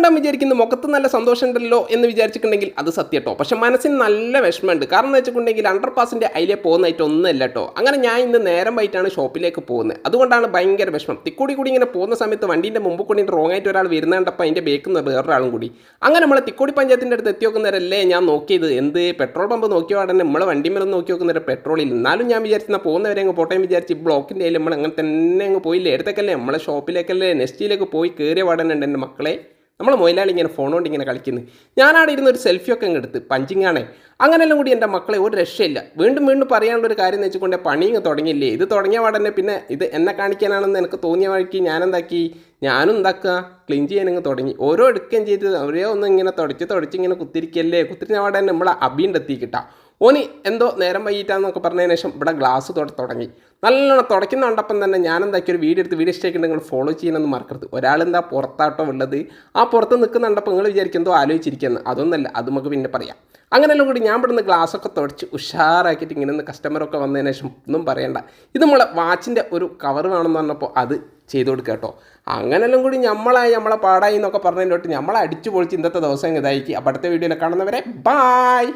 കണ്ടാൽ വിചാരിക്കുന്നു മുഖത്ത് നല്ല സന്തോഷമുണ്ടല്ലോ എന്ന് വിചാരിച്ചിട്ടുണ്ടെങ്കിൽ അത് സത്യം കേട്ടോ. പക്ഷെ മനസ്സിന് നല്ല വിഷമമുണ്ട്. കാരണം എന്ന് വെച്ചിട്ടുണ്ടെങ്കിൽ അണ്ടർപാസിൻ്റെ അതിലെ പോകുന്നതായിട്ട് ഒന്നുമല്ല കേട്ടോ. അങ്ങനെ ഞാൻ ഇന്ന് നേരം വൈകിട്ടാണ് ഷോപ്പിലേക്ക് പോകുന്നത്. അതുകൊണ്ടാണ് ഭയങ്കര വിഷമം. തിക്കൂടി കൂടി ഇങ്ങനെ പോകുന്ന സമയത്ത് വണ്ടീൻ്റെ മുമ്പ് കൂടി റോങ് ആയിട്ട് ഒരാൾ വരുന്നുണ്ടപ്പോൾ അതിൻ്റെ ബേക്കുന്ന വേറൊരാളും കൂടി. അങ്ങനെ നമ്മളെ തിക്കോടി പഞ്ചായത്തിൻ്റെ അടുത്ത് എത്തി നോക്കുന്നവരല്ലേ ഞാൻ നോക്കിയത്. എന്ത് പെട്രോൾ പമ്പ് നോക്കിയ പാടന്നെ നമ്മളെ വണ്ടിമേലൊന്നും നോക്കി നോക്കുന്നവരെ പെട്രോളിൽ. എന്നാലും ഞാൻ വിചാരിച്ചാൽ പോകുന്നവരെ അങ്ങ് പോട്ടെ വിചാരിച്ച് ബ്ലോക്കിൻ്റെ കയ്യിൽ നമ്മൾ അങ്ങനെ തന്നെ അങ്ങ് പോയില്ലേ. എടുത്തേക്കല്ലേ നമ്മളെ ഷോപ്പിലേക്കല്ലേ നെക്സ്റ്റിലേക്ക് പോയി കയറിയ പാടനുണ്ട് എൻ്റെ മക്കളെ. നമ്മളെ മൊയിലാളി ഇങ്ങനെ ഫോൺ കൊണ്ട് ഇങ്ങനെ കളിക്കുന്നു. ഞാനവിടെ ഇരുന്ന് ഒരു സെൽഫിയൊക്കെ അങ്ങ് എടുത്ത് പഞ്ചിങ്ങാണേ. അങ്ങനെല്ലാം കൂടി എൻ്റെ മക്കളെ ഒരു രക്ഷയില്ല. വീണ്ടും വീണ്ടും പറയാനുള്ളൊരു കാര്യം എന്ന് വെച്ചുകൊണ്ട് പണി ഇങ്ങ് തുടങ്ങിയില്ലേ. ഇത് തുടങ്ങിയ പാടന്നെ പിന്നെ ഇത് എന്നെ കാണിക്കാനാണെന്ന് എനിക്ക് തോന്നിയ വഴിക്ക് ഞാനും എന്താക്കുക ക്ലീൻ ചെയ്യാനങ്ങ് തുടങ്ങി. ഓരോ എടുക്കുകയും ചെയ്ത് അവരെ ഒന്ന് ഇങ്ങനെ തുടച്ച് ഇങ്ങനെ കുത്തിരിക്കല്ലേ. കുത്തിരിഞ്ഞ പാടെ തന്നെ നമ്മളെ അബീൻ്റെ കിട്ടാം. ഓന് എന്തോ നേരം വൈകിട്ടാന്നൊക്കെ പറഞ്ഞതിന് ശേഷം ഇവിടെ ഗ്ലാസ് തുടങ്ങി. നല്ലോണം തുടയ്ക്കുന്ന കണ്ടപ്പം തന്നെ ഞാനെന്താക്കി ഒരു വീഡിയോ എടുത്ത് വീഡിയോ ഇഷ്ടമായിട്ട് നിങ്ങൾ ഫോളോ ചെയ്യണമെന്ന് മറക്കരുത്. ഒരാളെന്താ പുറത്താട്ടോ ഉള്ളത്. ആ പുറത്ത് നിൽക്കുന്നുണ്ടപ്പോൾ നിങ്ങൾ വിചാരിക്കും ആലോചിച്ചിരിക്കുന്നത്. അതൊന്നല്ല, അത് നമുക്ക് പിന്നെ പറയാം. അങ്ങനെയെല്ലാം കൂടി ഞാൻ ഇവിടുന്ന് ഗ്ലാസ്സൊക്കെ തുടച്ച് ഉഷാറാക്കിയിട്ട് ഇങ്ങനെ ഒന്ന് കസ്റ്റമറൊക്കെ വന്നതിന് ശേഷം ഒന്നും പറയണ്ട, ഇത് നമ്മളെ വാച്ചിൻ്റെ ഒരു കവർ വേണമെന്ന് പറഞ്ഞപ്പോൾ അത് ചെയ്ത് കൊടുക്കുക കേട്ടോ. അങ്ങനെല്ലാം കൂടി നമ്മളെ പാടായി എന്നൊക്കെ പറഞ്ഞതിൻ്റെ തൊട്ട് നമ്മളെ അടിച്ചു പൊളിച്ച് ഇന്നത്തെ ദിവസം ഇതാക്കി. അപ്പോൾ അടുത്ത വീഡിയോയിൽ കാണുന്നവരെ ബായ്.